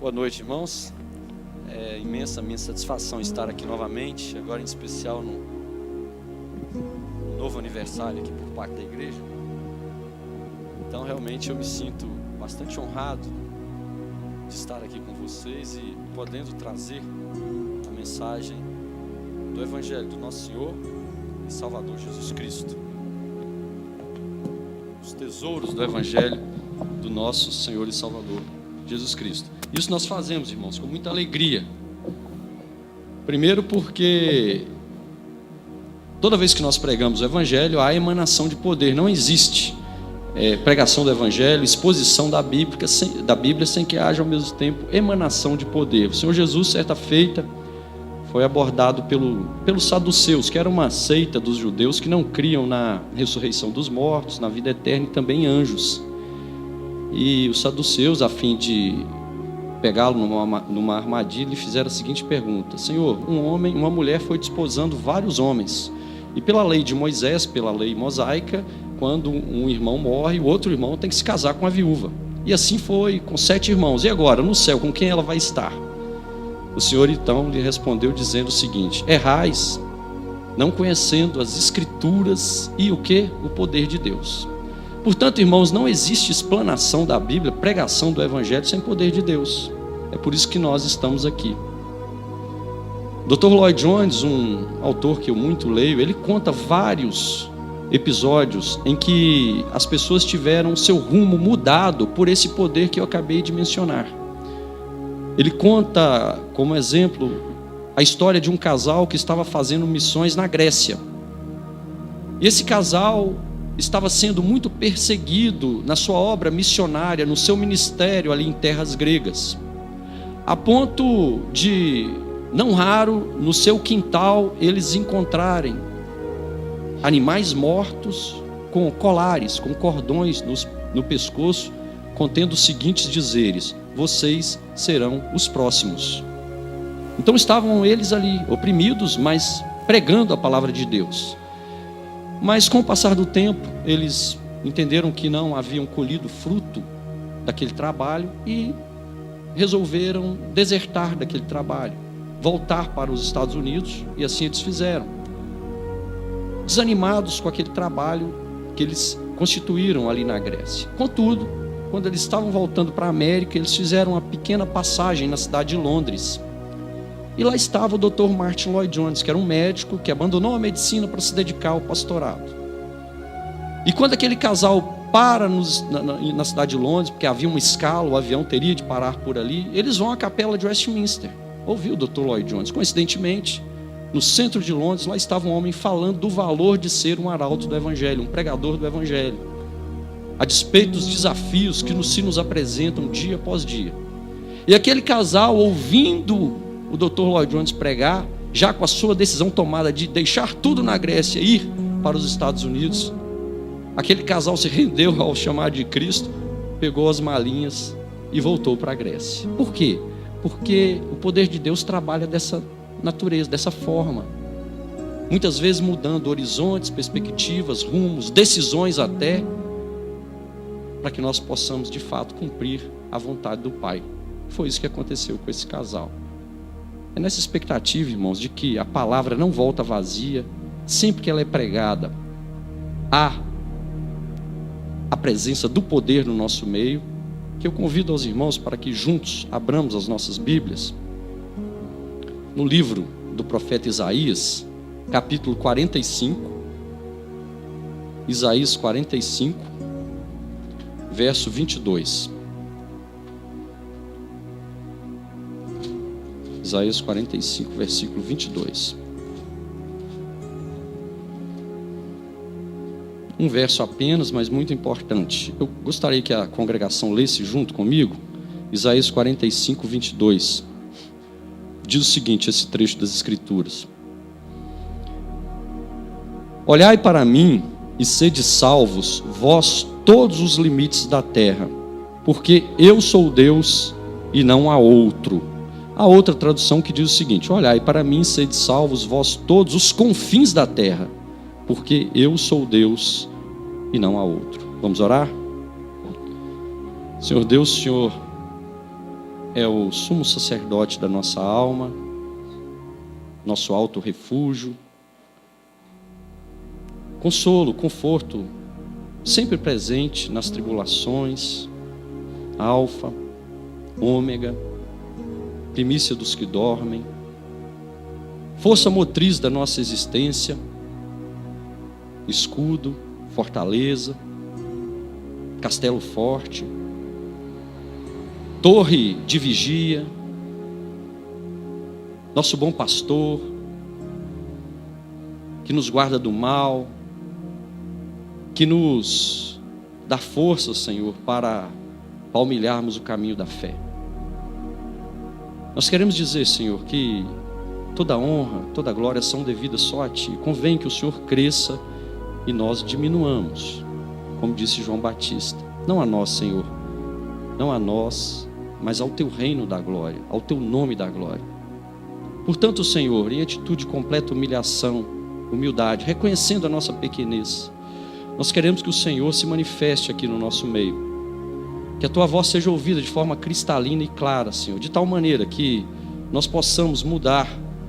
Boa noite, irmãos. É imensa a minha satisfação estar aqui novamente, agora em especial no novo aniversário aqui por parte da igreja. Então realmente eu me sinto bastante honrado de estar aqui com vocês e podendo trazer a mensagem do Evangelho do nosso Senhor e Salvador Jesus Cristo. Os tesouros do Evangelho do nosso Senhor e Salvador Jesus Cristo. Isso nós fazemos, irmãos, com muita alegria. Primeiro porque toda vez que nós pregamos o Evangelho, há emanação de poder. Não existe pregação do Evangelho, exposição da Bíblia sem que haja ao mesmo tempo emanação de poder. O Senhor Jesus, certa feita, foi abordado pelos saduceus, que era uma seita dos judeus que não criam na ressurreição dos mortos, na vida eterna e também em anjos. E os saduceus, a fim de pegá-lo numa armadilha, lhe fizeram a seguinte pergunta: Senhor, uma mulher foi desposando vários homens, e pela lei de Moisés, pela lei mosaica, quando um irmão morre, o outro irmão tem que se casar com a viúva. E assim foi com 7 irmãos. E agora, no céu, com quem ela vai estar? O Senhor então lhe respondeu dizendo o seguinte: errais, não conhecendo as Escrituras e o que? O poder de Deus. Portanto, irmãos, não existe explanação da Bíblia, pregação do Evangelho sem poder de Deus. É por isso que nós estamos aqui. Dr. Lloyd Jones, um autor que eu muito leio, ele conta vários episódios em que as pessoas tiveram seu rumo mudado por esse poder que eu acabei de mencionar. Ele conta, como exemplo, a história de um casal que estava fazendo missões na Grécia. E esse casal estava sendo muito perseguido na sua obra missionária, no seu ministério ali em terras gregas, a ponto de, não raro, no seu quintal eles encontrarem animais mortos com colares, com cordões no pescoço, contendo os seguintes dizeres: vocês serão os próximos. Então estavam eles ali, oprimidos, mas pregando a palavra de Deus. Mas com o passar do tempo, eles entenderam que não haviam colhido fruto daquele trabalho e resolveram desertar daquele trabalho, voltar para os Estados Unidos, e assim eles fizeram. Desanimados com aquele trabalho que eles constituíram ali na Grécia. Contudo, quando eles estavam voltando para a América, eles fizeram uma pequena passagem na cidade de Londres. E lá estava o Dr. Martyn Lloyd-Jones, que era um médico que abandonou a medicina para se dedicar ao pastorado. E quando aquele casal para na cidade de Londres, porque havia uma escala, o avião teria de parar por ali, eles vão à capela de Westminster, ouvir o Dr. Lloyd-Jones. Coincidentemente, no centro de Londres, lá estava um homem falando do valor de ser um arauto do Evangelho, um pregador do Evangelho, a despeito dos desafios que se nos apresentam dia após dia. E aquele casal, ouvindo o Dr. Lloyd-Jones pregar, já com a sua decisão tomada de deixar tudo na Grécia e ir para os Estados Unidos, aquele casal se rendeu ao chamado de Cristo, pegou as malinhas e voltou para a Grécia. Por quê? Porque o poder de Deus trabalha dessa natureza, dessa forma, muitas vezes mudando horizontes, perspectivas, rumos, decisões até, para que nós possamos de fato cumprir a vontade do Pai. Foi isso que aconteceu com esse casal. É nessa expectativa, irmãos, de que a palavra não volta vazia, sempre que ela é pregada, há a presença do poder no nosso meio, que eu convido aos irmãos para que juntos abramos as nossas Bíblias no livro do profeta Isaías, capítulo 45, Isaías 45, verso 22. Isaías 45, versículo 22. Um verso apenas, mas muito importante. Eu gostaria que a congregação lesse junto comigo. Isaías 45, 22. Diz o seguinte, esse trecho das Escrituras: olhai para mim e sede salvos, vós todos os limites da terra, porque eu sou Deus e não há outro. Há outra tradução que diz o seguinte: olhai para mim, sede salvos, vós todos os confins da terra, porque eu sou Deus e não há outro. Vamos orar? Senhor Deus, o Senhor é o sumo sacerdote da nossa alma, nosso alto refúgio, consolo, conforto, sempre presente nas tribulações, Alfa, Ômega, primícia dos que dormem, força motriz da nossa existência, escudo, fortaleza, castelo forte, torre de vigia, nosso bom pastor, que nos guarda do mal, que nos dá força, Senhor, para palmilharmos o caminho da fé. Nós queremos dizer, Senhor, que toda honra, toda glória são devidas só a Ti. Convém que o Senhor cresça e nós diminuamos, como disse João Batista. Não a nós, Senhor, não a nós, mas ao Teu reino da glória, ao Teu nome da glória. Portanto, Senhor, em atitude de completa humilhação, humildade, reconhecendo a nossa pequenez, nós queremos que o Senhor se manifeste aqui no nosso meio. Que a Tua voz seja ouvida de forma cristalina e clara, Senhor, de tal maneira que nós possamos mudar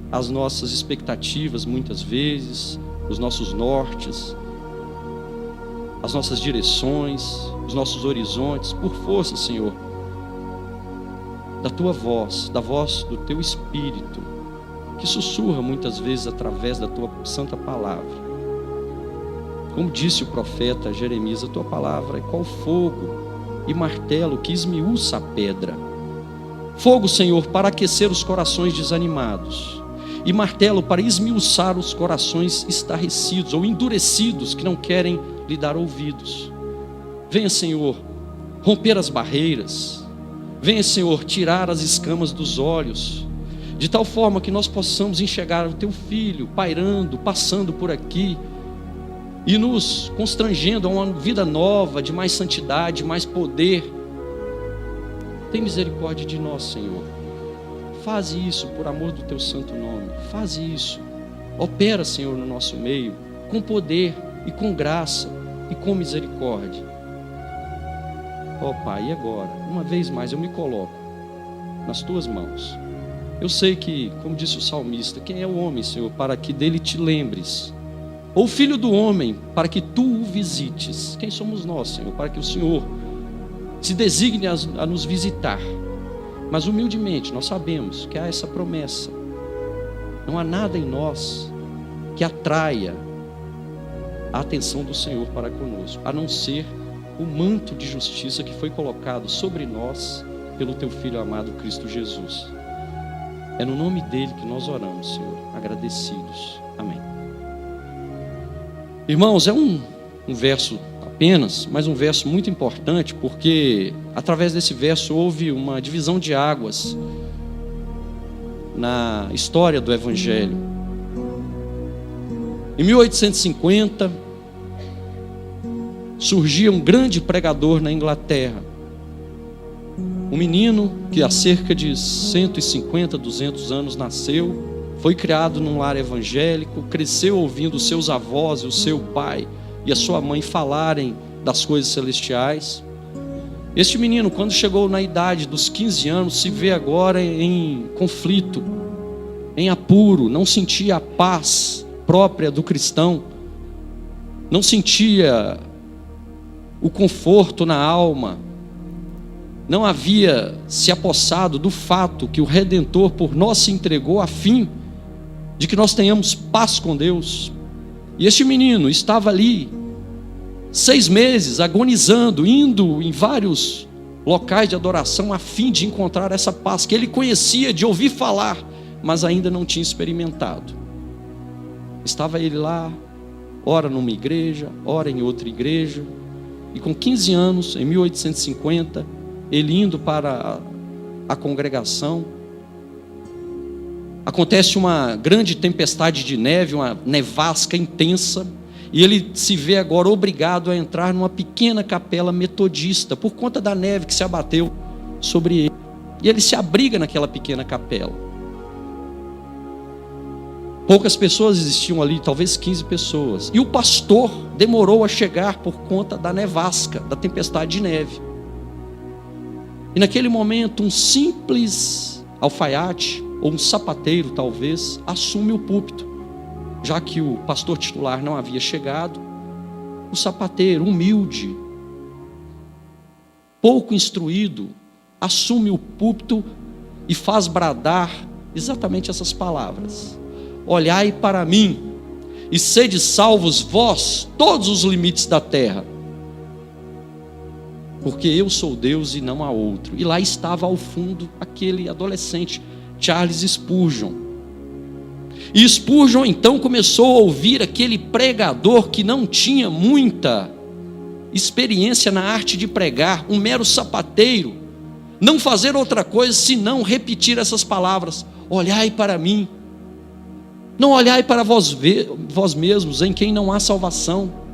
as nossas expectativas muitas vezes, os nossos nortes, as nossas direções, os nossos horizontes, por força, Senhor, da Tua voz, da voz do Teu Espírito, que sussurra muitas vezes através da Tua santa palavra. Como disse o profeta Jeremias, a Tua palavra é qual fogo e martelo que esmiuça a pedra. Fogo, Senhor, para aquecer os corações desanimados, e martelo para esmiuçar os corações estarrecidos ou endurecidos que não querem lhe dar ouvidos. Venha, Senhor, romper as barreiras. Venha, Senhor, tirar as escamas dos olhos, de tal forma que nós possamos enxergar o Teu Filho pairando, passando por aqui, e nos constrangendo a uma vida nova, de mais santidade, mais poder. Tem misericórdia de nós, Senhor. Faze isso por amor do Teu santo nome. Faze isso. Opera, Senhor, no nosso meio, com poder e com graça e com misericórdia. Ó Pai, e agora? Uma vez mais eu me coloco nas Tuas mãos. Eu sei que, como disse o salmista, quem é o homem, Senhor, para que dele te lembres? Ou o filho do homem, para que Tu o visites? Quem somos nós, Senhor, para que o Senhor se designe a nos visitar? Mas humildemente nós sabemos que há essa promessa. Não há nada em nós que atraia a atenção do Senhor para conosco, a não ser o manto de justiça que foi colocado sobre nós pelo Teu Filho amado Cristo Jesus. É no nome dele que nós oramos, Senhor, agradecidos. Amém. Irmãos, é um verso apenas, mas um verso muito importante, porque através desse verso houve uma divisão de águas na história do Evangelho. Em 1850, surgia um grande pregador na Inglaterra, um menino que há cerca de 150, 200 anos nasceu, foi criado num lar evangélico, cresceu ouvindo seus avós e o seu pai e a sua mãe falarem das coisas celestiais. Este menino, quando chegou na idade dos 15 anos, se vê agora em conflito, em apuro, não sentia a paz própria do cristão, não sentia o conforto na alma, não havia se apossado do fato que o Redentor por nós se entregou a fim de que nós tenhamos paz com Deus. E este menino estava ali 6 meses agonizando, indo em vários locais de adoração a fim de encontrar essa paz que ele conhecia de ouvir falar, mas ainda não tinha experimentado. Estava ele lá, ora numa igreja, ora em outra igreja, e com 15 anos, em 1850, ele indo para a congregação, acontece uma grande tempestade de neve, uma nevasca intensa, e ele se vê agora obrigado a entrar numa pequena capela metodista, por conta da neve que se abateu sobre ele. E ele se abriga naquela pequena capela. Poucas pessoas existiam ali, talvez 15 pessoas. E o pastor demorou a chegar por conta da nevasca, da tempestade de neve. E naquele momento, um simples alfaiate, ou um sapateiro talvez, assume o púlpito. Já que o pastor titular não havia chegado, o sapateiro, humilde, pouco instruído, assume o púlpito e faz bradar exatamente essas palavras: olhai para mim e sede salvos vós, todos os limites da terra, porque eu sou Deus e não há outro. E lá estava ao fundo aquele adolescente, Charles Spurgeon. E Spurgeon então começou a ouvir aquele pregador que não tinha muita experiência na arte de pregar, um mero sapateiro, não fazer outra coisa senão repetir essas palavras: olhai para mim, não olhai para vós mesmos, em quem não há salvação.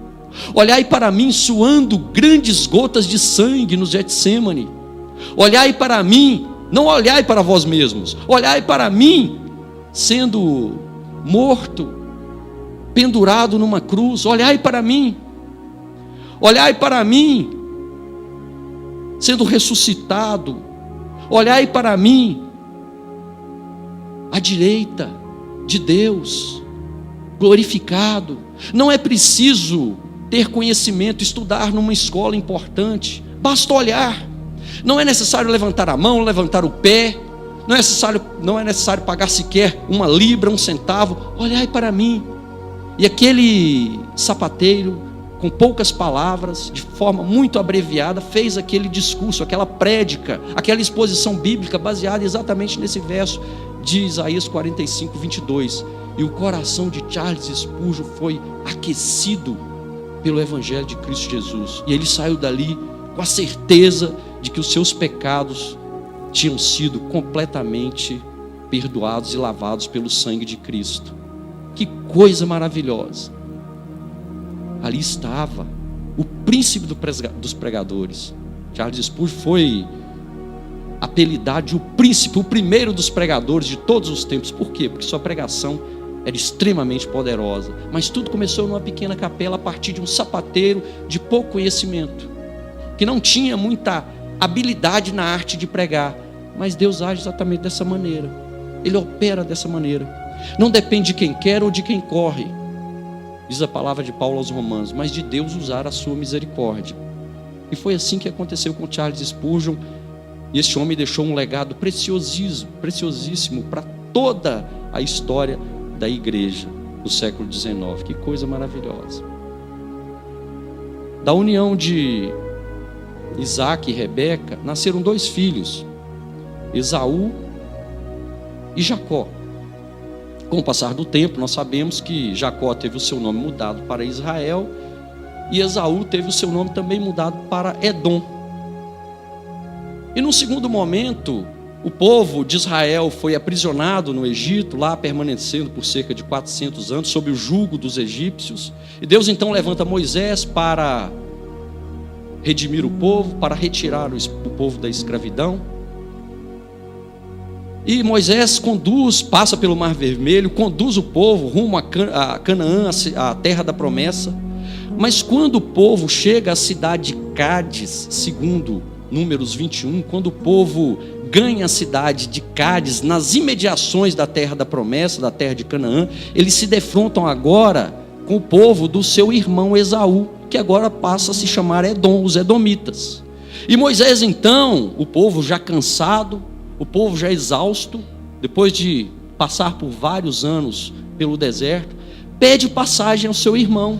Olhai para mim suando grandes gotas de sangue no Getsemane. Olhai para mim, não olhai para vós mesmos, olhai para mim sendo morto, pendurado numa cruz. Olhai para mim, olhai para mim sendo ressuscitado. Olhai para mim à direita de Deus, glorificado. Não é preciso ter conhecimento, estudar numa escola importante, basta olhar. Não é necessário levantar a mão, levantar o pé, não é necessário pagar sequer uma libra, um centavo. Olhai para mim. E aquele sapateiro, com poucas palavras, de forma muito abreviada, fez aquele discurso, aquela prédica, aquela exposição bíblica baseada exatamente nesse verso de Isaías 45, 22. E o coração de Charles Spurgeon foi aquecido pelo Evangelho de Cristo Jesus. E ele saiu dali com a certeza de que os seus pecados tinham sido completamente perdoados e lavados pelo sangue de Cristo. Que coisa maravilhosa! Ali estava o príncipe dos pregadores. Charles Spurgeon foi apelidado de o príncipe, o primeiro dos pregadores de todos os tempos. Por quê? Porque sua pregação era extremamente poderosa. Mas tudo começou numa pequena capela, a partir de um sapateiro de pouco conhecimento, que não tinha muita habilidade na arte de pregar. Mas Deus age exatamente dessa maneira. Ele opera dessa maneira. Não depende de quem quer ou de quem corre, diz a palavra de Paulo aos Romanos, mas de Deus usar a sua misericórdia. E foi assim que aconteceu com Charles Spurgeon. E este homem deixou um legado preciosíssimo para toda a história da igreja do século XIX. Que coisa maravilhosa! Da união de Isaac e Rebeca nasceram 2 filhos, Esaú e Jacó. Com o passar do tempo, nós sabemos que Jacó teve o seu nome mudado para Israel e Esaú teve o seu nome também mudado para Edom. E num segundo momento, o povo de Israel foi aprisionado no Egito, lá permanecendo por cerca de 400 anos, sob o jugo dos egípcios. E Deus então levanta Moisés para redimir o povo, para retirar o povo da escravidão. E Moisés passa pelo Mar Vermelho, conduz o povo rumo a Canaã, a terra da promessa. Mas quando o povo chega à cidade de Cádiz, segundo Números 21, quando o povo ganha a cidade de Cádiz, nas imediações da terra da promessa, da terra de Canaã, eles se defrontam agora com o povo do seu irmão Esaú, que agora passa a se chamar Edom, os edomitas. E Moisés então, o povo já cansado, o povo já exausto, depois de passar por vários anos pelo deserto, pede passagem ao seu irmão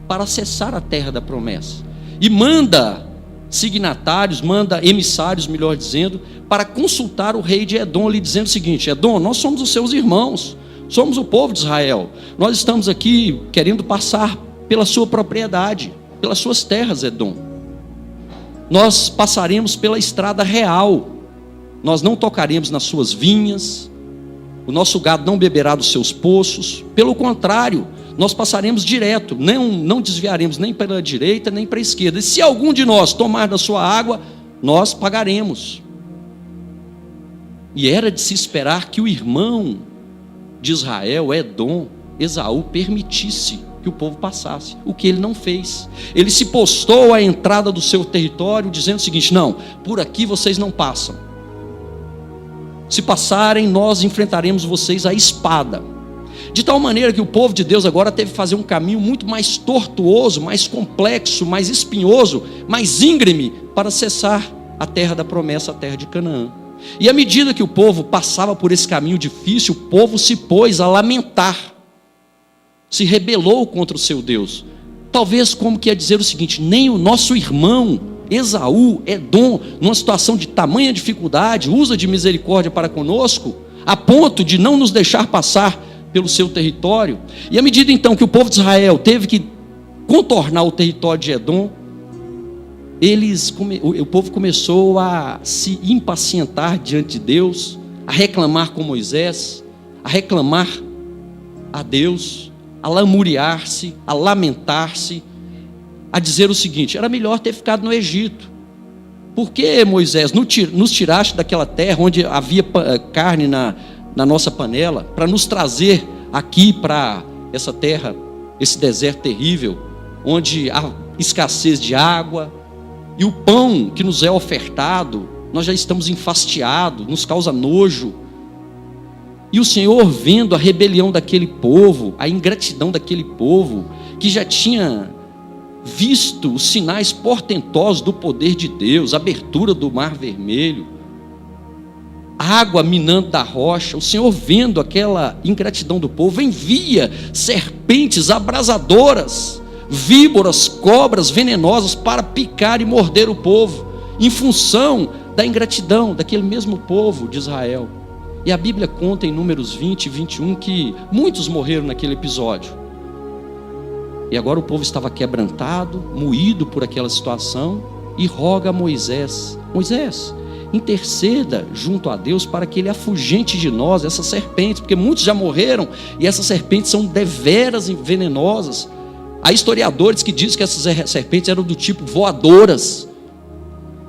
para acessar a terra da promessa. E manda signatários, manda emissários, melhor dizendo, para consultar o rei de Edom, lhe dizendo o seguinte: Edom, nós somos os seus irmãos, somos o povo de Israel, nós estamos aqui querendo passar pela sua propriedade, pelas suas terras, Edom. Nós passaremos pela estrada real, nós não tocaremos nas suas vinhas, o nosso gado não beberá dos seus poços, pelo contrário, nós passaremos direto, não desviaremos nem para a direita nem para a esquerda. E se algum de nós tomar da sua água, nós pagaremos. E era de se esperar que o irmão de Israel, Edom, Esaú, permitisse que que o povo passasse, o que ele não fez. Ele se postou à entrada do seu território, dizendo o seguinte: não, por aqui vocês não passam. Se passarem, nós enfrentaremos vocês à espada. De tal maneira que o povo de Deus agora teve que fazer um caminho muito mais tortuoso, mais complexo, mais espinhoso, mais íngreme, para acessar a terra da promessa, a terra de Canaã. E à medida que o povo passava por esse caminho difícil, o povo se pôs a lamentar, se rebelou contra o seu Deus. Talvez como que ia dizer o seguinte: nem o nosso irmão Esaú, Edom, numa situação de tamanha dificuldade, usa de misericórdia para conosco, a ponto de não nos deixar passar pelo seu território. E à medida então que o povo de Israel teve que contornar o território de Edom, o povo começou a se impacientar diante de Deus, a reclamar com Moisés, a reclamar a Deus, a lamuriar-se, a lamentar-se, a dizer o seguinte: era melhor ter ficado no Egito. Por que, Moisés, nos tiraste daquela terra onde havia carne na nossa panela, para nos trazer aqui para essa terra, esse deserto terrível, onde há escassez de água, e o pão que nos é ofertado, nós já estamos enfastiados, nos causa nojo. E o Senhor, vendo a rebelião daquele povo, a ingratidão daquele povo, que já tinha visto os sinais portentosos do poder de Deus, a abertura do mar vermelho, água minando da rocha, o Senhor, vendo aquela ingratidão do povo, envia serpentes abrasadoras, víboras, cobras venenosas para picar e morder o povo, em função da ingratidão daquele mesmo povo de Israel. E a Bíblia conta em Números 20 e 21 que muitos morreram naquele episódio. E agora o povo estava quebrantado, moído por aquela situação, e roga a Moisés: Moisés, interceda junto a Deus para que ele afugente de nós essas serpentes, porque muitos já morreram e essas serpentes são deveras venenosas. Há historiadores que dizem que essas serpentes eram do tipo voadoras,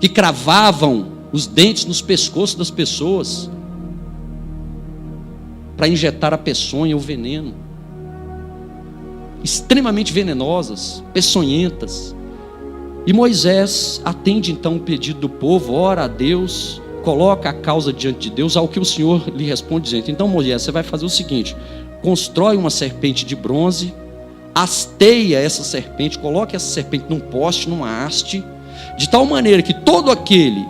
que cravavam os dentes nos pescoços das pessoas para injetar a peçonha ou veneno. Extremamente venenosas, peçonhentas. E Moisés atende então o pedido do povo, ora a Deus, coloca a causa diante de Deus, ao que o Senhor lhe responde dizendo: então Moisés, você vai fazer o seguinte: constrói uma serpente de bronze, hasteia essa serpente, coloque essa serpente num poste, numa haste, de tal maneira que todo aquele,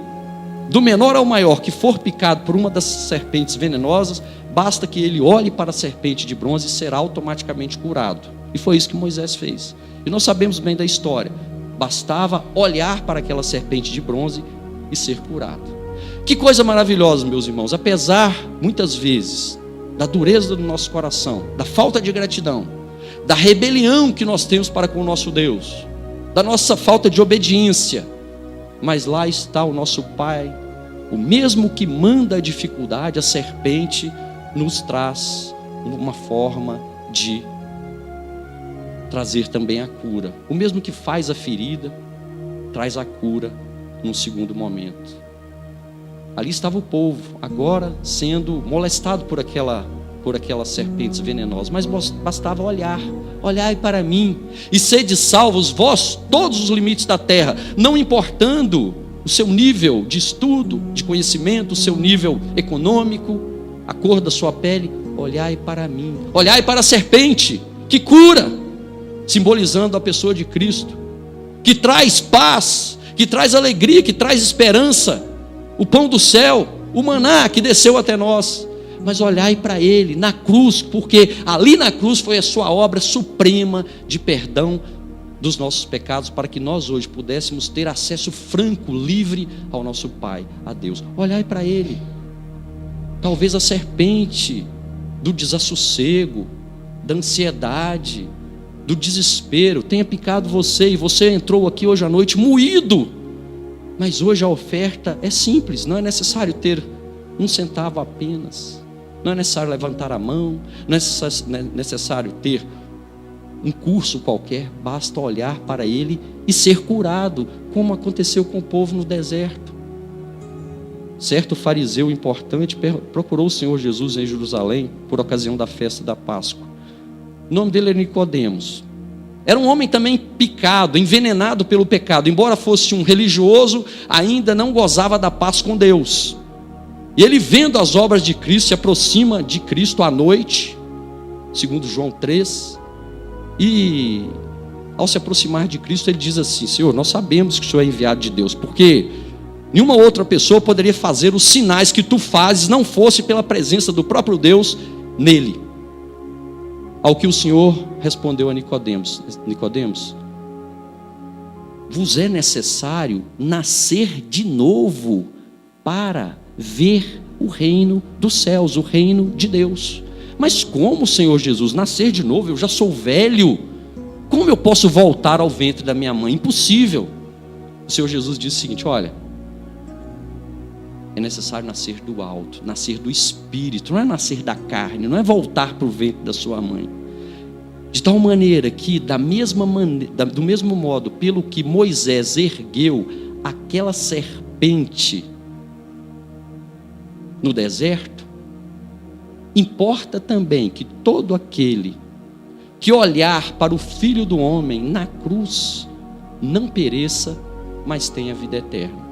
do menor ao maior, que for picado por uma dessas serpentes venenosas, basta que ele olhe para a serpente de bronze e será automaticamente curado. E foi isso que Moisés fez. E nós sabemos bem da história. Bastava olhar para aquela serpente de bronze e ser curado. Que coisa maravilhosa, meus irmãos. Apesar, muitas vezes, da dureza do nosso coração, da falta de gratidão, da rebelião que nós temos para com o nosso Deus, da nossa falta de obediência, mas lá está o nosso Pai, o mesmo que manda a dificuldade, a serpente nos traz uma forma de trazer também a cura. O mesmo que faz a ferida, traz a cura num segundo momento. Ali estava o povo, agora sendo molestado por aquelas serpentes venenosas, mas bastava olhai para mim, e sede salvos vós todos os limites da terra, não importando o seu nível de estudo, de conhecimento, o seu nível econômico, a cor da sua pele, olhai para mim, olhai para a serpente, que cura, simbolizando a pessoa de Cristo, que traz paz, que traz alegria, que traz esperança, o pão do céu, o maná que desceu até nós. Mas olhai para Ele na cruz, porque ali na cruz foi a sua obra suprema de perdão dos nossos pecados, para que nós hoje pudéssemos ter acesso franco, livre ao nosso Pai, a Deus. Olhai para Ele. Talvez a serpente do desassossego, da ansiedade, do desespero tenha picado você, e você entrou aqui hoje à noite moído. Mas hoje a oferta é simples, não é necessário ter 1 centavo apenas, não é necessário levantar a mão, não é necessário ter um curso qualquer, basta olhar para Ele e ser curado, como aconteceu com o povo no deserto. Certo fariseu importante procurou o Senhor Jesus em Jerusalém por ocasião da festa da Páscoa. O nome dele é Nicodemos. era um homem também picado, envenenado pelo pecado. Embora fosse um religioso, ainda não gozava da paz com Deus. E ele, vendo as obras de Cristo, se aproxima de Cristo à noite, segundo João 3, e ao se aproximar de Cristo, ele diz assim: Senhor, nós sabemos que o Senhor é enviado de Deus, porque nenhuma outra pessoa poderia fazer os sinais que tu fazes, não fosse pela presença do próprio Deus nele. Ao que o Senhor respondeu a Nicodemos: Nicodemos, vos é necessário nascer de novo para ver o reino dos céus, o reino de Deus. Mas como, Senhor Jesus, nascer de novo? Eu já sou velho, como eu posso voltar ao ventre da minha mãe? Impossível. O Senhor Jesus disse o seguinte: olha, é necessário nascer do alto, nascer do Espírito, não é nascer da carne, não é voltar para o ventre da sua mãe. De tal maneira que, do mesmo modo, pelo que Moisés ergueu aquela serpente no deserto, importa também que todo aquele que olhar para o Filho do Homem na cruz não pereça, mas tenha vida eterna.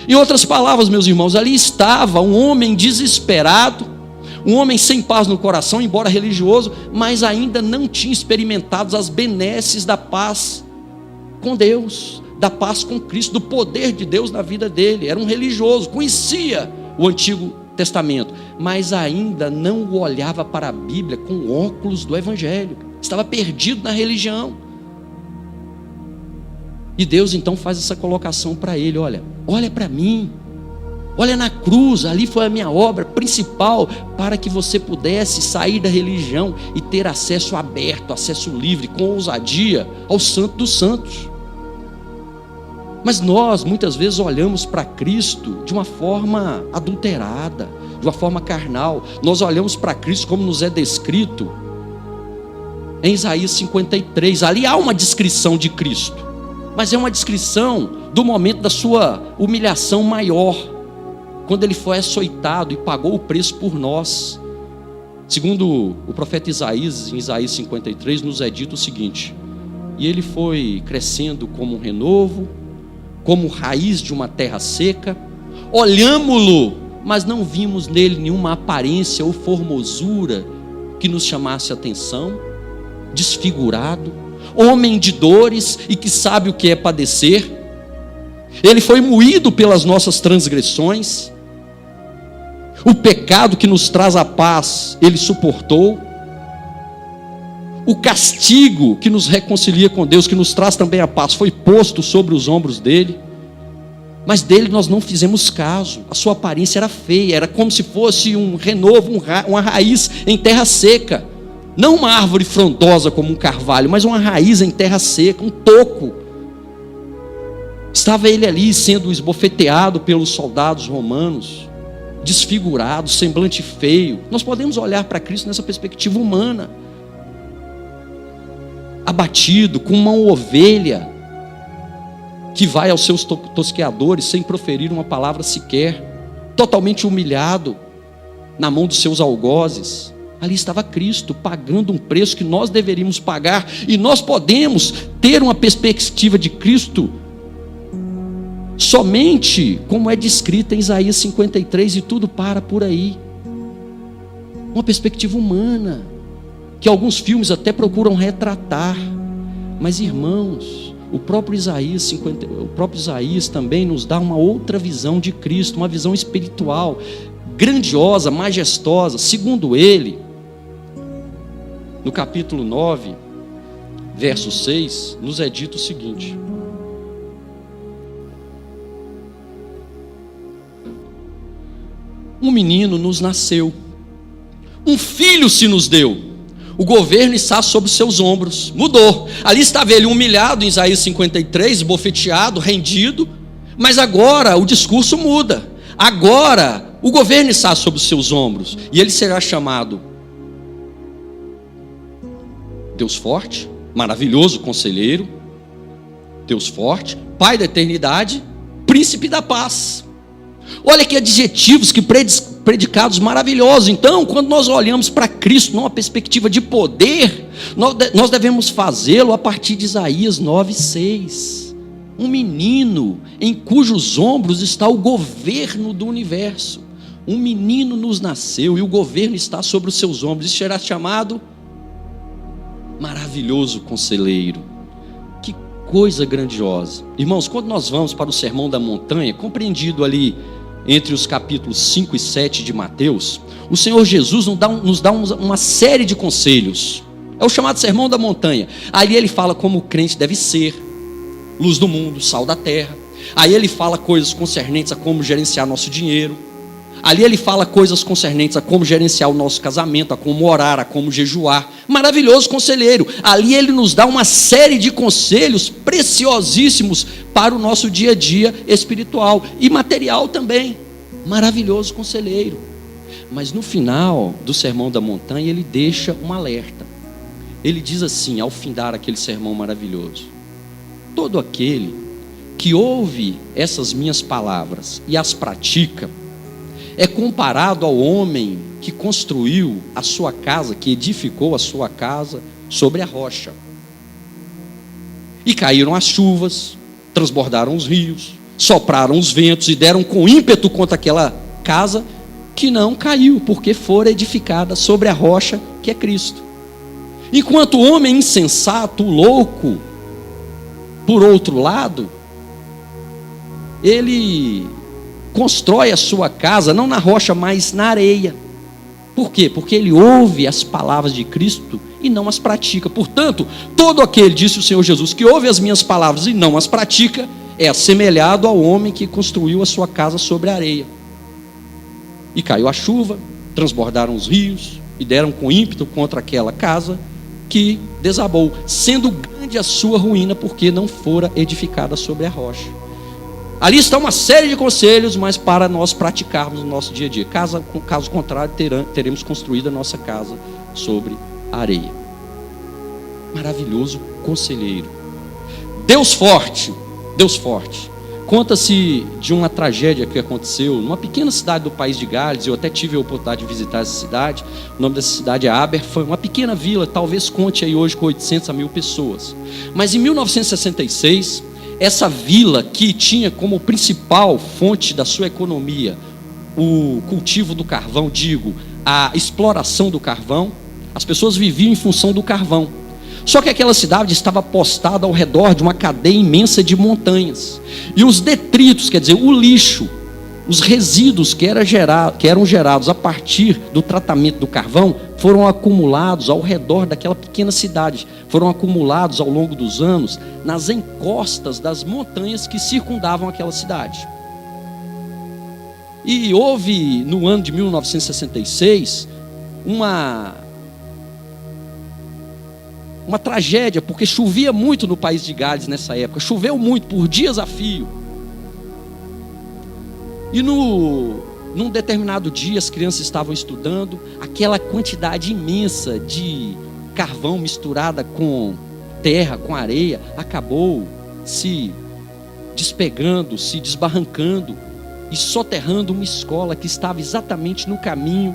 Em outras palavras, meus irmãos, ali estava um homem desesperado, um homem sem paz no coração, embora religioso, mas ainda não tinha experimentado as benesses da paz com Deus, da paz com Cristo, do poder de Deus na vida dele. Era um religioso, conhecia o Antigo Testamento, mas ainda não olhava para a Bíblia com óculos do Evangelho, estava perdido na religião. E Deus então faz essa colocação para ele: olha para mim, olha na cruz, ali foi a minha obra principal, para que você pudesse sair da religião e ter acesso aberto, acesso livre, com ousadia ao Santo dos Santos. Mas nós muitas vezes olhamos para Cristo de uma forma adulterada, de uma forma carnal. Nós olhamos para Cristo como nos é descrito em Isaías 53. Ali há uma descrição de Cristo, mas é uma descrição do momento da sua humilhação maior, quando ele foi açoitado e pagou o preço por nós. Segundo o profeta Isaías, em Isaías 53, nos é dito o seguinte: e ele foi crescendo como um renovo, como raiz de uma terra seca. Olhámo-lo, mas não vimos nele nenhuma aparência ou formosura que nos chamasse a atenção. Desfigurado, homem de dores e que sabe o que é padecer. Ele foi moído pelas nossas transgressões. O pecado que nos traz a paz, ele suportou. O castigo que nos reconcilia com Deus, que nos traz também a paz, foi posto sobre os ombros dele. Mas dele nós não fizemos caso. A sua aparência era feia, era como se fosse um renovo, uma raiz em terra seca. Não uma árvore frondosa como um carvalho, mas uma raiz em terra seca, um toco. Estava ele ali sendo esbofeteado pelos soldados romanos, desfigurado, semblante feio. Nós podemos olhar para Cristo nessa perspectiva humana. Abatido, como uma ovelha que vai aos seus tosqueadores sem proferir uma palavra sequer, totalmente humilhado na mão dos seus algozes. Ali estava Cristo pagando um preço que nós deveríamos pagar, e nós podemos ter uma perspectiva de Cristo somente como é descrita em Isaías 53, e tudo para por aí. Uma perspectiva humana que alguns filmes até procuram retratar. Mas, irmãos, o próprio Isaías também nos dá uma outra visão de Cristo, uma visão espiritual, grandiosa, majestosa. Segundo ele, no capítulo 9, verso 6, nos é dito o seguinte: um menino nos nasceu, um filho se nos deu, o governo está sobre os seus ombros. Mudou. Ali estava ele humilhado em Isaías 53, bofeteado, rendido. Mas agora o discurso muda. Agora o governo está sobre os seus ombros, e ele será chamado Deus forte, maravilhoso conselheiro, Deus forte, Pai da eternidade, príncipe da paz. Olha que adjetivos que predicados maravilhosos. Então, quando nós olhamos para Cristo numa perspectiva de poder, nós devemos fazê-lo a partir de Isaías 9:6. Um menino em cujos ombros está o governo do universo. Um menino nos nasceu e o governo está sobre os seus ombros. Isso será chamado Maravilhoso Conselheiro. Que coisa grandiosa. Irmãos, quando nós vamos para o Sermão da Montanha, compreendido ali entre os capítulos 5 e 7 de Mateus, o Senhor Jesus nos dá uma série de conselhos. É o chamado Sermão da Montanha. Ali ele fala como o crente deve ser, luz do mundo, sal da terra. Aí ele fala coisas concernentes a como gerenciar nosso dinheiro. Ali ele fala coisas concernentes a como gerenciar o nosso casamento, a como orar, a como jejuar. Maravilhoso conselheiro. Ali ele nos dá uma série de conselhos preciosíssimos para o nosso dia a dia espiritual e material também. Maravilhoso conselheiro. Mas no final do Sermão da Montanha ele deixa um alerta. Ele diz assim, ao findar aquele sermão maravilhoso: todo aquele que ouve essas minhas palavras e as pratica é comparado ao homem que construiu a sua casa, que edificou a sua casa sobre a rocha. E caíram as chuvas, transbordaram os rios, sopraram os ventos e deram com ímpeto contra aquela casa, que não caiu, porque fora edificada sobre a rocha que é Cristo. Enquanto o homem insensato, louco, por outro lado, ele constrói a sua casa não na rocha, mas na areia. Por quê? Porque ele ouve as palavras de Cristo e não as pratica. Portanto, todo aquele, disse o Senhor Jesus, que ouve as minhas palavras e não as pratica, é assemelhado ao homem que construiu a sua casa sobre a areia. E caiu a chuva, transbordaram os rios e deram com ímpeto contra aquela casa, que desabou, sendo grande a sua ruína, porque não fora edificada sobre a rocha. Ali está uma série de conselhos, mas para nós praticarmos no nosso dia a dia. Caso contrário, teremos construído a nossa casa sobre a areia. Maravilhoso conselheiro. Deus forte. Deus forte. Conta-se de uma tragédia que aconteceu numa pequena cidade do país de Gales. Eu até tive a oportunidade de visitar essa cidade. O nome dessa cidade é Aberfan, uma pequena vila, talvez conte aí hoje com 800 a 1000 pessoas. Mas em 1966, essa vila, que tinha como principal fonte da sua economia o cultivo do carvão, a exploração do carvão, as pessoas viviam em função do carvão. Só que aquela cidade estava postada ao redor de uma cadeia imensa de montanhas. E os detritos, quer dizer, o lixo, os resíduos que eram gerados a partir do tratamento do carvão, foram acumulados ao redor daquela pequena cidade. Foram acumulados ao longo dos anos nas encostas das montanhas que circundavam aquela cidade. E houve, no ano de 1966, uma tragédia, porque chovia muito no país de Gales nessa época. Choveu muito, por dias a fio. E num determinado dia, as crianças estavam estudando, aquela quantidade imensa de carvão misturada com terra, com areia, acabou se despegando, se desbarrancando e soterrando uma escola que estava exatamente no caminho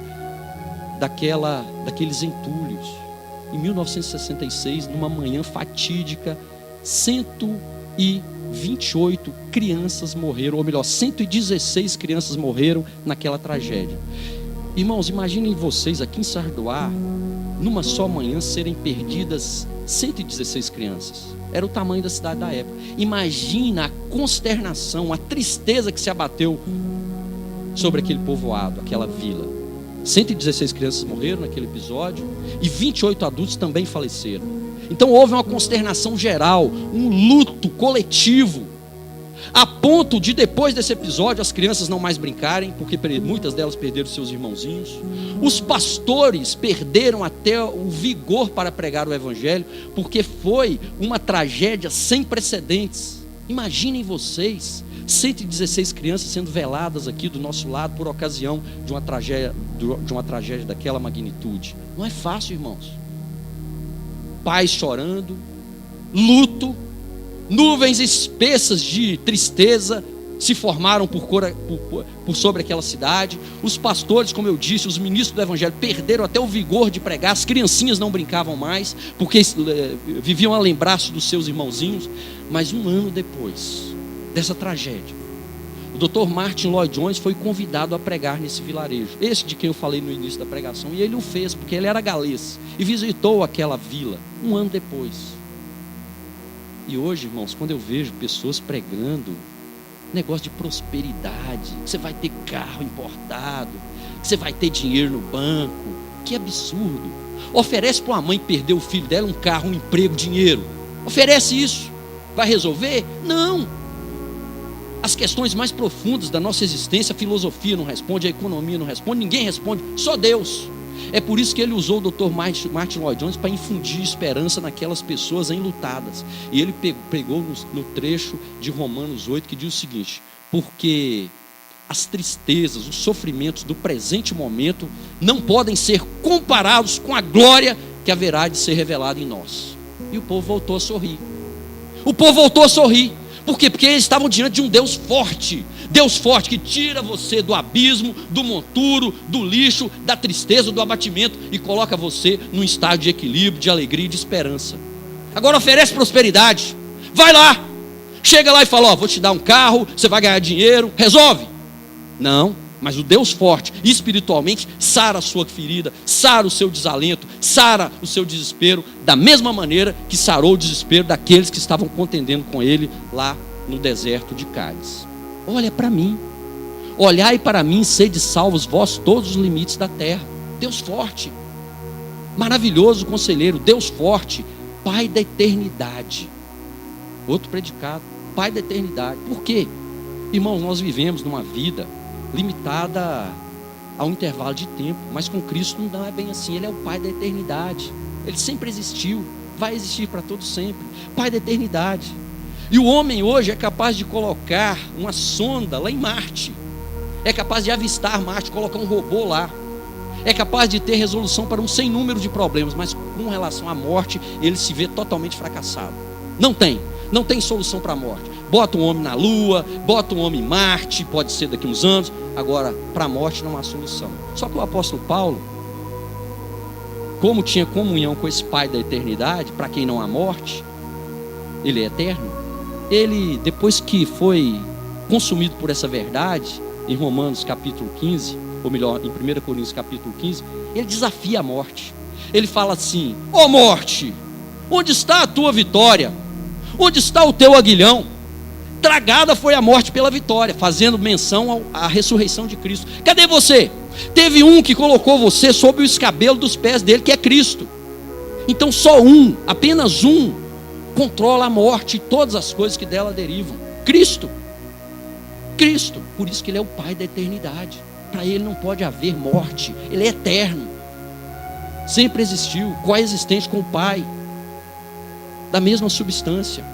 daqueles entulhos. Em 1966, numa manhã fatídica, 128 crianças morreram, ou melhor, 116 crianças morreram naquela tragédia. Irmãos, imaginem vocês aqui em Sardoá, numa só manhã, serem perdidas 116 crianças. Era o tamanho da cidade da época. Imagina a consternação, a tristeza que se abateu sobre aquele povoado, aquela vila. 116 crianças morreram naquele episódio e 28 adultos também faleceram. Então houve uma consternação geral, um luto coletivo, a ponto de, depois desse episódio, as crianças não mais brincarem, porque muitas delas perderam seus irmãozinhos. Os pastores perderam até o vigor para pregar o evangelho, porque foi uma tragédia sem precedentes. Imaginem vocês, 116 crianças sendo veladas aqui do nosso lado por ocasião de uma tragédia daquela magnitude. Não é fácil, irmãos. Pais chorando, luto, nuvens espessas de tristeza se formaram por sobre aquela cidade. Os pastores, como eu disse, os ministros do evangelho perderam até o vigor de pregar. As criancinhas não brincavam mais, porque viviam a lembrar-se dos seus irmãozinhos. Mas um ano depois dessa tragédia, o Dr. Martin Lloyd Jones foi convidado a pregar nesse vilarejo, esse de quem eu falei no início da pregação. E ele o fez porque ele era galês e visitou aquela vila um ano depois. E hoje, irmãos, quando eu vejo pessoas pregando negócio de prosperidade, que você vai ter carro importado, que você vai ter dinheiro no banco, que absurdo. Oferece para uma mãe perder o filho dela um carro, um emprego, dinheiro. Oferece isso. Vai resolver? Não. As questões mais profundas da nossa existência, a filosofia não responde, a economia não responde, ninguém responde, só Deus. É por isso que ele usou o Dr. Martin Lloyd Jones para infundir esperança naquelas pessoas enlutadas. E ele pegou no trecho de Romanos 8 que diz o seguinte: porque as tristezas, os sofrimentos do presente momento não podem ser comparados com a glória que haverá de ser revelada em nós. E o povo voltou a sorrir. O povo voltou a sorrir. Por quê? Porque eles estavam diante de um Deus forte que tira você do abismo, do monturo, do lixo, da tristeza, do abatimento e coloca você num estado de equilíbrio, de alegria e de esperança. Agora oferece prosperidade, vai lá, chega lá e fala: vou te dar um carro, você vai ganhar dinheiro, resolve. Não, mas o Deus forte, espiritualmente, sara a sua ferida, sara o seu desalento, sara o seu desespero, da mesma maneira que sarou o desespero daqueles que estavam contendendo com ele lá no deserto de Cádiz. Olha para mim, olhai para mim, sede salvos vós todos os limites da terra. Deus forte, maravilhoso conselheiro, Deus forte, Pai da eternidade. Outro predicado, Pai da eternidade. Por quê? Irmãos, nós vivemos numa vida limitada a um intervalo de tempo, mas com Cristo não é bem assim. Ele é o Pai da eternidade, Ele sempre existiu, vai existir para todo sempre, Pai da eternidade. E o homem hoje é capaz de colocar uma sonda lá em Marte, é capaz de avistar Marte, colocar um robô lá, é capaz de ter resolução para um sem número de problemas, mas com relação à morte, ele se vê totalmente fracassado. Não tem solução para a morte. Bota um homem na Lua, bota um homem em Marte, pode ser daqui a uns anos. Agora, para a morte não há solução. Só que o apóstolo Paulo, como tinha comunhão com esse Pai da eternidade, para quem não há morte, ele é eterno. Ele, depois que foi consumido por essa verdade, em Romanos capítulo 15, ou melhor, em 1 Coríntios capítulo 15, ele desafia a morte. Ele fala assim: ó morte, onde está a tua vitória? Onde está o teu aguilhão? Tragada foi a morte pela vitória, fazendo menção à ressurreição de Cristo. Cadê você? Teve um que colocou você sob o escabelo dos pés dele, que é Cristo. Então só um, apenas um, controla a morte e todas as coisas que dela derivam: Cristo. Por isso que ele é o Pai da eternidade. Para ele não pode haver morte, ele é eterno, sempre existiu, coexistente com o Pai, da mesma substância.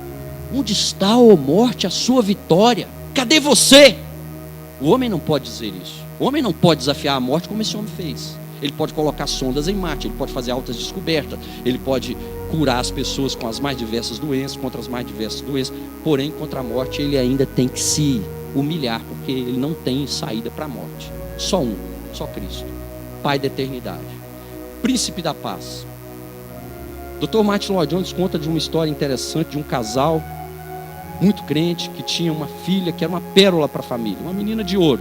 Onde está, ó morte, a sua vitória? Cadê você? O homem não pode dizer isso. O homem não pode desafiar a morte como esse homem fez. Ele pode colocar sondas em Marte, ele pode fazer altas descobertas, ele pode curar as pessoas com as mais diversas doenças, contra as mais diversas doenças. Porém, contra a morte ele ainda tem que se humilhar, porque ele não tem saída para a morte. Só um, só Cristo, Pai da eternidade, Príncipe da paz. Dr. Martin Lloyd Jones conta de uma história interessante de um casal muito crente que tinha uma filha que era uma pérola para a família, uma menina de ouro.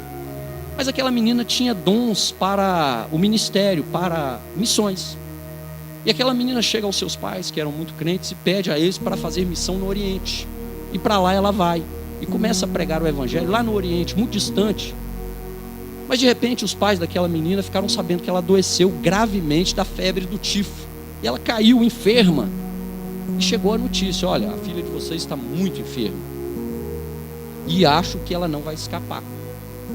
Mas aquela menina tinha dons para o ministério, para missões. E aquela menina chega aos seus pais, que eram muito crentes, e pede a eles para fazer missão no Oriente. E para lá ela vai e começa a pregar o evangelho lá no Oriente, muito distante. Mas de repente os pais daquela menina ficaram sabendo que ela adoeceu gravemente da febre do tifo. E ela caiu enferma. E chegou a notícia: olha, a filha de vocês está muito enferma. E acho que ela não vai escapar,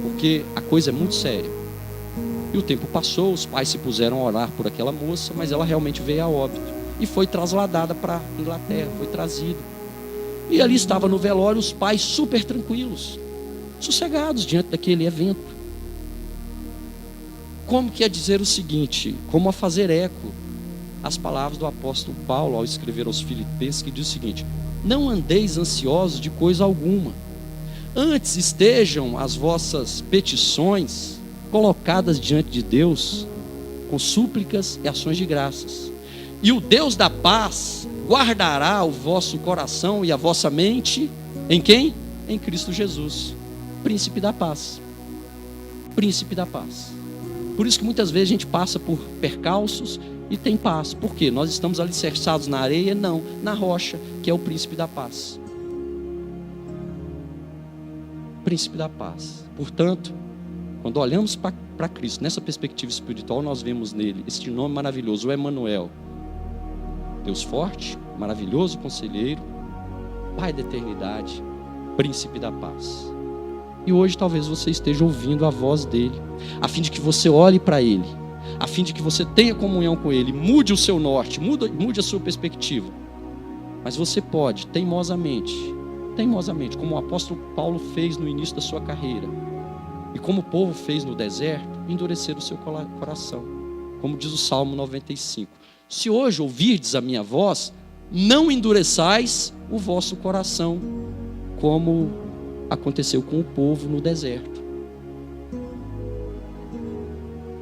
porque a coisa é muito séria. E o tempo passou, os pais se puseram a orar por aquela moça, mas ela realmente veio a óbito. E foi trasladada para a Inglaterra, foi trazida. E ali estava no velório os pais super tranquilos, sossegados diante daquele evento. Como que é dizer o seguinte, como a fazer eco as palavras do apóstolo Paulo ao escrever aos Filipenses, que diz o seguinte: não andeis ansiosos de coisa alguma, Antes estejam as vossas petições colocadas diante de Deus com súplicas e ações de graças. E o Deus da paz guardará o vosso coração e a vossa mente em quem? Em Cristo Jesus, príncipe da paz. Príncipe da paz. Por isso que muitas vezes a gente passa por percalços e tem paz. Por quê? Nós estamos alicerçados na areia? Não, na rocha, que é o príncipe da paz. Príncipe da paz. Portanto, quando olhamos para Cristo, nessa perspectiva espiritual, nós vemos nele este nome maravilhoso, o Emanuel. Deus forte, maravilhoso conselheiro, Pai da eternidade, príncipe da paz. E hoje talvez você esteja ouvindo a voz dele, a fim de que você olhe para ele, a fim de que você tenha comunhão com ele, mude o seu norte, mude a sua perspectiva. Mas você pode, teimosamente, como o apóstolo Paulo fez no início da sua carreira, e como o povo fez no deserto, endurecer o seu coração. Como diz o Salmo 95. Se hoje ouvirdes a minha voz, não endureçais o vosso coração, como aconteceu com o povo no deserto.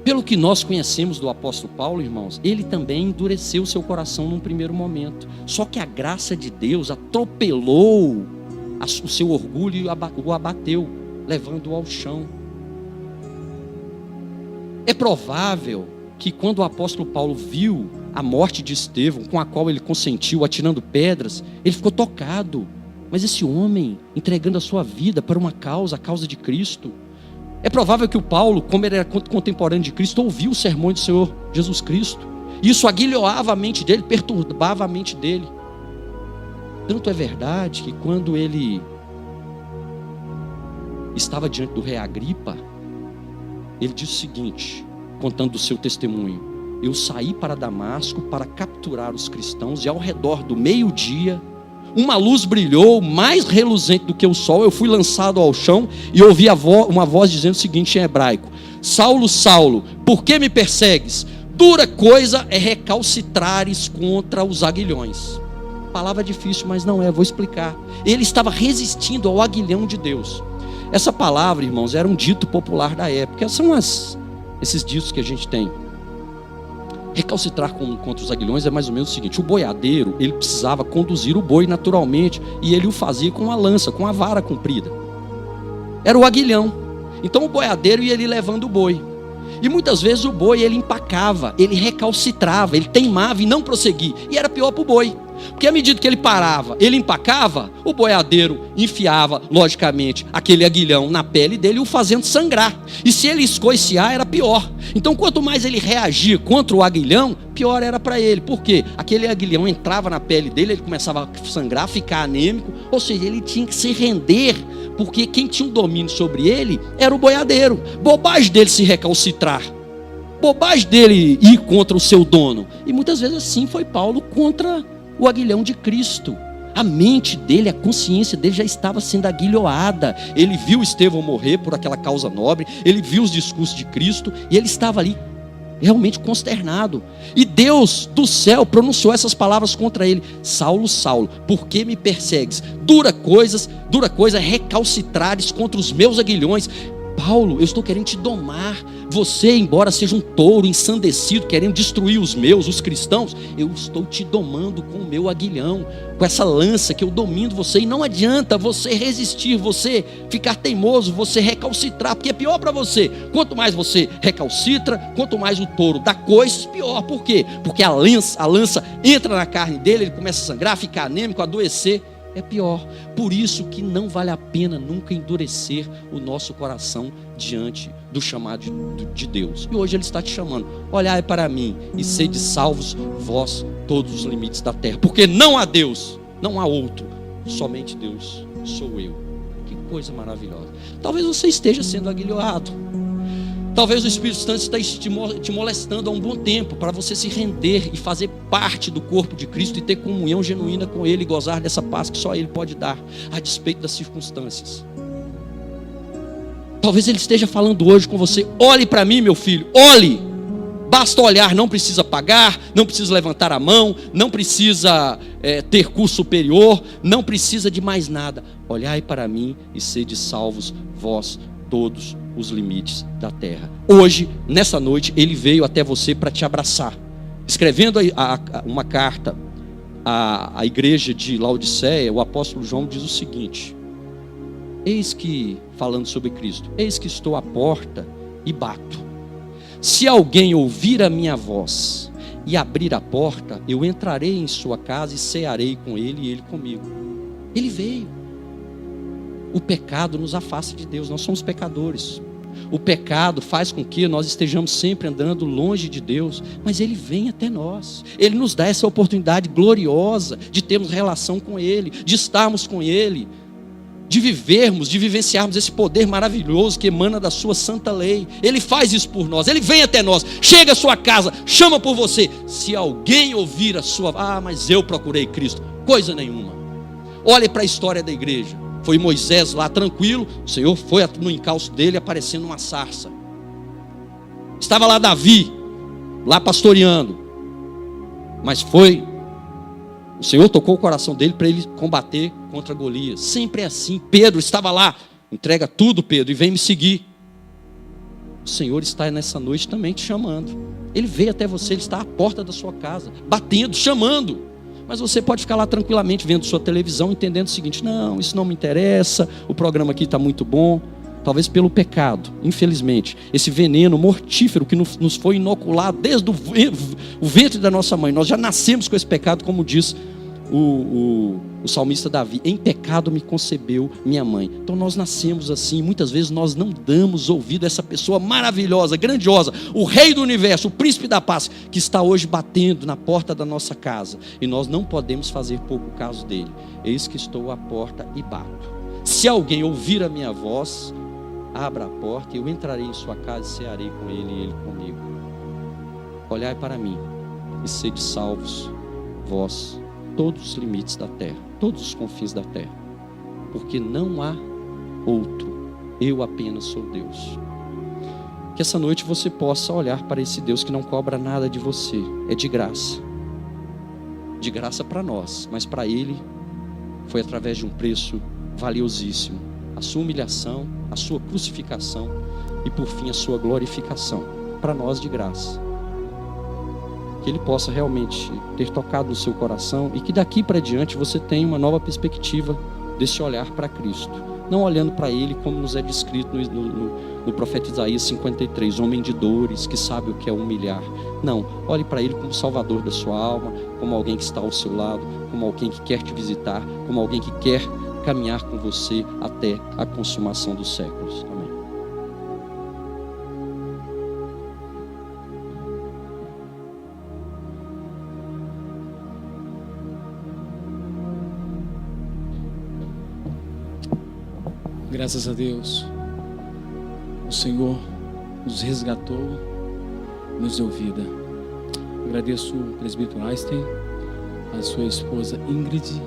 Pelo que nós conhecemos do apóstolo Paulo, irmãos, ele também endureceu o seu coração num primeiro momento. Só que a graça de Deus atropelou o seu orgulho e o abateu, levando-o ao chão. É provável que quando o apóstolo Paulo viu a morte de Estevão, com a qual ele consentiu, atirando pedras, ele ficou tocado. Mas esse homem, entregando a sua vida para uma causa, a causa de Cristo. É provável que o Paulo, como ele era contemporâneo de Cristo, ouviu os sermões do Senhor Jesus Cristo. Isso aguilhoava a mente dele, perturbava a mente dele. Tanto é verdade que quando ele estava diante do rei Agripa, ele disse o seguinte, contando do seu testemunho: eu saí para Damasco para capturar os cristãos, e ao redor do meio-dia, uma luz brilhou, mais reluzente do que o sol. Eu fui lançado ao chão e ouvi uma voz dizendo o seguinte em hebraico: Saulo, Saulo, por que me persegues? Dura coisa é recalcitrares contra os aguilhões. Palavra difícil, mas não é, vou explicar. Ele estava resistindo ao aguilhão de Deus. Essa palavra, irmãos, era um dito popular da época. São esses ditos que a gente tem. Recalcitrar contra os aguilhões é mais ou menos o seguinte: o boiadeiro, ele precisava conduzir o boi naturalmente, e ele o fazia com uma lança, com a vara comprida. Era o aguilhão. Então o boiadeiro ia ali levando o boi. E muitas vezes o boi, ele empacava, ele recalcitrava, ele teimava em não prosseguir. E era pior para o boi. Porque à medida que ele parava, ele empacava, o boiadeiro enfiava, logicamente, aquele aguilhão na pele dele, o fazendo sangrar. E se ele escoiciar, era pior. Então, quanto mais ele reagia contra o aguilhão, pior era para ele. Por quê? Aquele aguilhão entrava na pele dele, ele começava a sangrar, ficar anêmico. Ou seja, ele tinha que se render, porque quem tinha um domínio sobre ele era o boiadeiro. Bobagem dele se recalcitrar. Bobagem dele ir contra o seu dono. E muitas vezes assim foi Paulo contra o aguilhão de Cristo. A mente dele, a consciência dele já estava sendo aguilhoada. Ele viu Estevão morrer por aquela causa nobre, ele viu os discursos de Cristo, e ele estava ali realmente consternado. E Deus do céu pronunciou essas palavras contra ele: Saulo, Saulo, por que me persegues? Dura coisa é recalcitrares contra os meus aguilhões. Paulo, eu estou querendo te domar. Você, embora seja um touro ensandecido, querendo destruir os cristãos, eu estou te domando com o meu aguilhão, com essa lança que eu domino você. E não adianta você resistir, você ficar teimoso, você recalcitrar, porque é pior para você. Quanto mais você recalcitra, quanto mais o touro dá coices, pior. Por quê? Porque a lança entra na carne dele, ele começa a sangrar, ficar anêmico, adoecer. É pior. Por isso que não vale a pena nunca endurecer o nosso coração diante do chamado de Deus. E hoje Ele está te chamando: olhai para mim e sede salvos vós todos os limites da terra, porque não há Deus, não há outro, somente Deus sou eu. Que coisa maravilhosa. Talvez você esteja sendo aguilhoado. Talvez o Espírito Santo esteja te molestando há um bom tempo, para você se render e fazer parte do corpo de Cristo e ter comunhão genuína com Ele e gozar dessa paz que só Ele pode dar, a despeito das circunstâncias. Talvez Ele esteja falando hoje com você: olhe para mim, meu filho, olhe, Basta olhar, não precisa pagar, não precisa levantar a mão, não precisa ter curso superior, não precisa de mais nada. Olhai para mim e sede salvos vós todos os limites da terra. Hoje, nessa noite, ele veio até você para te abraçar. Escrevendo uma carta à igreja de Laodiceia, o apóstolo João diz o seguinte: eis que, falando sobre Cristo, eis que estou à porta e bato. Se alguém ouvir a minha voz e abrir a porta, eu entrarei em sua casa e cearei com ele e ele comigo. Ele veio. O pecado nos afasta de Deus, nós somos pecadores. O pecado faz com que nós estejamos sempre andando longe de Deus, mas Ele vem até nós. Ele nos dá essa oportunidade gloriosa de termos relação com Ele, de estarmos com Ele, de vivermos, de vivenciarmos esse poder maravilhoso que emana da sua santa lei. Ele faz isso por nós, Ele vem até nós, chega à sua casa, chama por você. Se alguém ouvir a sua... mas eu procurei Cristo. Coisa nenhuma. Olhe para a história da igreja. Foi Moisés lá tranquilo, o Senhor foi no encalço dele aparecendo uma sarça. Estava lá Davi, lá pastoreando, mas o Senhor tocou o coração dele para ele combater contra Golias. Sempre é assim. Pedro estava lá, entrega tudo, Pedro, e vem me seguir. O Senhor está nessa noite também te chamando. Ele veio até você, Ele está à porta da sua casa, batendo, chamando. Mas você pode ficar lá tranquilamente vendo sua televisão, entendendo o seguinte: não, isso não me interessa, o programa aqui está muito bom. Talvez pelo pecado, infelizmente, esse veneno mortífero que nos foi inoculado desde o ventre da nossa mãe. Nós já nascemos com esse pecado, como diz o salmista Davi: em pecado me concebeu minha mãe. Então nós nascemos assim. Muitas vezes nós não damos ouvido a essa pessoa maravilhosa, grandiosa, o rei do universo, o príncipe da paz, que está hoje batendo na porta da nossa casa, e nós não podemos fazer pouco caso dele. Eis que estou à porta e bato. Se alguém ouvir a minha voz, abra a porta e eu entrarei em sua casa e cearei com ele e ele comigo. Olhai para mim e sede salvos vós todos os limites da terra, todos os confins da terra, porque não há outro, eu apenas sou Deus. Que essa noite você possa olhar para esse Deus que não cobra nada de você, é de graça para nós, mas para Ele foi através de um preço valiosíssimo, a sua humilhação, a sua crucificação e por fim a sua glorificação, para nós de graça. Que Ele possa realmente ter tocado no seu coração e que daqui para diante você tenha uma nova perspectiva desse olhar para Cristo, não olhando para Ele como nos é descrito no profeta Isaías 53, homem de dores, que sabe o que é humilhar. Não, olhe para Ele como Salvador da sua alma, como alguém que está ao seu lado, como alguém que quer te visitar, como alguém que quer caminhar com você até a consumação dos séculos. Amém. Graças a Deus, o Senhor nos resgatou, nos deu vida. Agradeço o presbítero Einstein, a sua esposa Ingrid,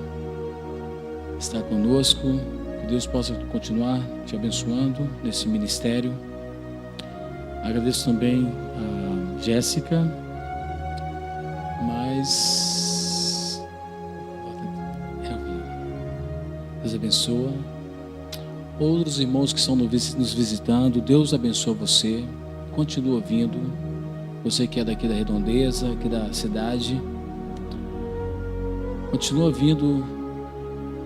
está conosco. Que Deus possa continuar te abençoando nesse ministério. Agradeço também a Jéssica, Deus abençoa. Outros irmãos que estão nos visitando, Deus abençoa você. Continua vindo. Você que é daqui da redondeza, aqui da cidade, continua vindo,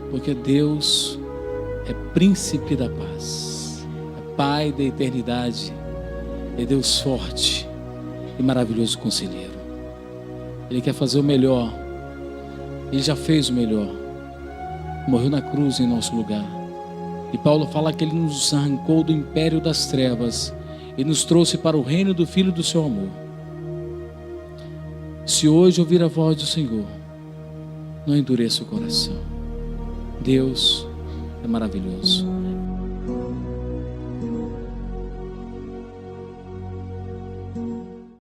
porque Deus é príncipe da paz, é Pai da eternidade, é Deus forte e maravilhoso conselheiro. Ele quer fazer o melhor. Ele já fez o melhor. Morreu na cruz em nosso lugar. E Paulo fala que Ele nos arrancou do império das trevas e nos trouxe para o reino do Filho do seu amor. Se hoje ouvir a voz do Senhor, não endureça o coração. Deus é maravilhoso.